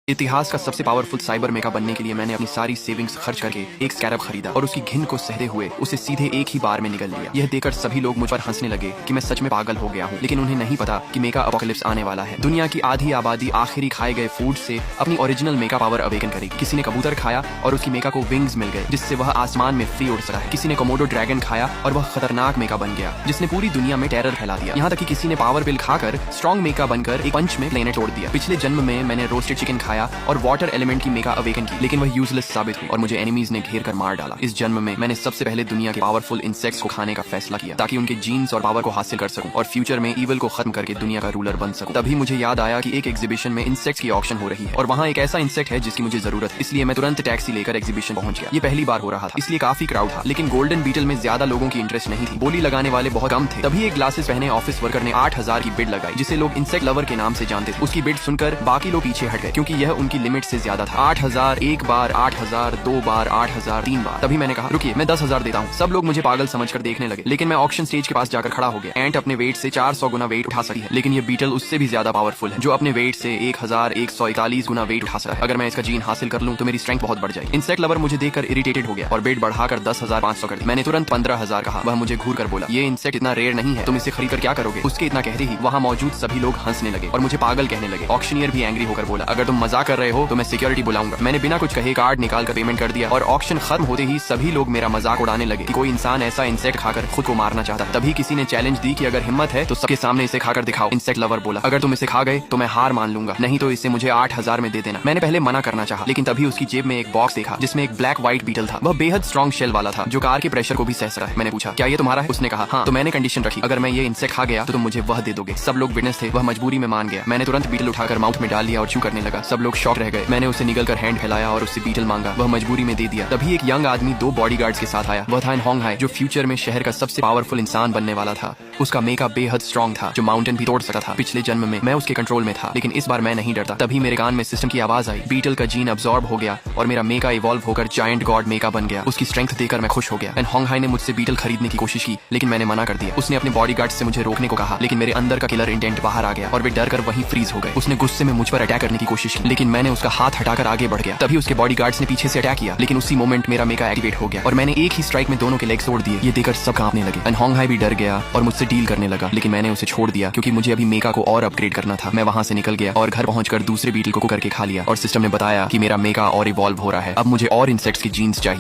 इतिहास का सबसे पावरफुल साइबर मेका बनने के लिए मैंने अपनी सारी सेविंग्स खर्च करके एक स्कैरब खरीदा और उसकी घिन को सहते हुए उसे सीधे एक ही बार में निगल लिया। यह देखकर सभी लोग मुझ पर हंसने लगे कि मैं सच में पागल हो गया हूँ, लेकिन उन्हें नहीं पता कि मेका अपोकलिप्स आने वाला है। दुनिया की आधी आबादी आखिरी खाए गए फूड से अपनी ओरिजिनल मेका पावर अवेकन करेगी। किसी ने कबूतर खाया और उसकी मेका को विंग्स मिल गए, जिससे वह आसमान में फ्री उड़ सका है। किसी ने कोमोडो ड्रैगन खाया और वह खतरनाक मेका बन गया, जिसने पूरी दुनिया में टेरर फैला दिया। यहाँ तक कि किसी ने पावर पिल खाकर स्ट्रॉन्ग मेका बनकर एक पंच में प्लेनेट तोड़ दिया। पिछले जन्म में मैंने रोस्टेड चिकन खाया और वाटर एलिमेंट की मेका अवेकन की, लेकिन वह यूजलेस साबित हुई और मुझे एनिमीज ने घेर कर मार डाला। इस जन्म में मैंने सबसे पहले दुनिया के पावरफुल इंसेक्ट्स को खाने का फैसला किया ताकि उनके जीन्स और पावर को हासिल कर सकूं और फ्यूचर में ईवल को खत्म करके दुनिया का रूलर बन सकूं। तभी मुझे याद आया कि एक एग्जीबिशन में इंसेक्ट्स की ऑक्शन हो रही है और वहाँ एक ऐसा इंसेक्ट है जिसकी मुझे जरूरत है। इसलिए मैं तुरंत टैक्सी लेकर एग्जीबिशन पहुंच गया। ये पहली बार हो रहा था, इसलिए काफी क्राउड था, लेकिन गोल्डन बीटल में ज्यादा लोगों की इंटरेस्ट नहीं थी। बोली लगाने वाले बहुत कम थे। तभी एक ग्लासेस पहने ऑफिस वर्कर ने 8000 की बिड लगाई, जिसे लोग इंसेक्ट लवर के नाम से जानते थे। उसकी बिड सुनकर बाकी लोग पीछे हट गए क्योंकि यह उनकी लिमिट से ज्यादा था। 8000 एक बार, 8000 दो बार, 8000 तीन बार। तभी मैंने कहा रुकिए, मैं 10,000 देता हूँ। सब लोग मुझे पागल समझकर देखने लगे, लेकिन मैं ऑक्शन स्टेज के पास जाकर खड़ा हो गया। एंट अपने वेट से 400 गुना वेट उठा सकती है, लेकिन ये बीटल उससे भी ज्यादा पावरफुल है, जो अपने वेट से 1141 गुना वेट उठा सकता है। अगर मैं इसका जीन हासिल कर लूं तो मेरी स्ट्रेंथ बहुत बढ़ जाएगी। इंसेक्ट लवर मुझे देखकर इरिटेटेड हो गया और बेट बढ़ाकर 10,500 कर दी। मैंने तुरंत 15,000 कहा। वह मुझे घूर कर बोला, ये इंसेक्ट इतना रेयर नहीं है, तुम इसे खरीद कर क्या करोगे? उसके इतना कहते ही वहाँ मौजूद सभी लोग हंसने लगे और मुझे पागल कहने लगे। ऑक्शनियर भी एंग्री होकर बोला, अगर तुम मजाक कर रहे हो तो मैं सिक्योरिटी बुलाऊंगा। मैंने बिना कुछ कहे कार्ड निकाल कर पेमेंट कर दिया और ऑक्शन खत्म होते ही सभी लोग मेरा मजाक उड़ाने लगे कि कोई इंसान ऐसा इंसेक्ट खाकर खुद को मारना चाहता है। तभी किसी ने चैलेंज दी कि अगर हिम्मत है तो सबके सामने इसे खाकर दिखाओ। इंसेक्ट लवर बोला, अगर तुम इसे खा गए तो मैं हार मान लूंगा, नहीं तो इसे मुझे 8,000 में दे देना। मैंने पहले मना करना चाहा, लेकिन तभी उसकी जेब में एक बॉक्स देखा जिसमें एक ब्लैक व्हाइट बीटल था। वह बेहद स्ट्रॉन्ग शेल वाला था जो कार के प्रेशर को भी सह सकता है। मैंने पूछा, क्या ये तुम्हारा है? उसने कहा हाँ। तो मैंने कंडीशन रखी, अगर मैं ये इंसेक्ट खा गया तो तुम मुझे वह दे दोगे। सब लोग विटनेस थे, वह मजबूरी में मान गया। मैंने तुरंत बीटल उठाकर माउथ में डाल लिया और चू करने लगा। सब लोग शॉक रह गए। मैंने उसे निगल कर हैंड फैलाया और उससे बीटल मांगा। वह मजबूरी में दे दिया। तभी एक यंग आदमी 2 बॉडीगार्ड्स के साथ आया। वह था होंगहाई, जो फ्यूचर में शहर का सबसे पावरफुल इंसान बनने वाला था। उसका मेका बेहद स्ट्रॉन्ग था, जो माउंटेन भी तोड़ सकता था। पिछले जन्म में मैं उसके कंट्रोल में था, लेकिन इस बार मैं नहीं डरता। तभी मेरे कान में सिस्टम की आवाज आई। बीटल का जीन अब्सॉर्ब हो गया और मेरा मेका इवॉल्व होकर जायंट गॉड मेका बन गया। उसकी स्ट्रेंथ देखकर मैं खुश हो गया। एंड होंगहाई ने मुझसे बीटल खरीदने की कोशिश की, लेकिन मैंने मना कर दिया। उसने अपने बॉडीगार्ड्स से मुझे रोकने को कहा, लेकिन मेरे अंदर का किलर इंटेंट बाहर आ गया और वे डर कर वहीं फ्रीज हो गए। उसने गुस्से में मुझ पर अटैक करने की कोशिश की, लेकिन मैंने उसका हाथ हटाकर आगे बढ़ गया। तभी उसके बॉडीगार्ड्स ने पीछे से अटैक किया, लेकिन उसी मोमेंट मेरा मेका एक्टिवेट हो गया और मैंने एक ही स्ट्राइक में दोनों के लेग्स तोड़ दिए। ये देखकर सब कांपने लगे। एंड होंगहाई भी डर गया और मुझसे डील करने लगा, लेकिन मैंने उसे छोड़ दिया क्योंकि मुझे अभी मेका को और अपग्रेड करना था। मैं वहां से निकल गया और घर पहुंचकर दूसरे बीटल को कुक करके खा लिया और सिस्टम ने बताया कि मेरा मेका और इवॉल्व हो रहा है। अब मुझे और इंसेक्ट्स की जीन्स चाहिए।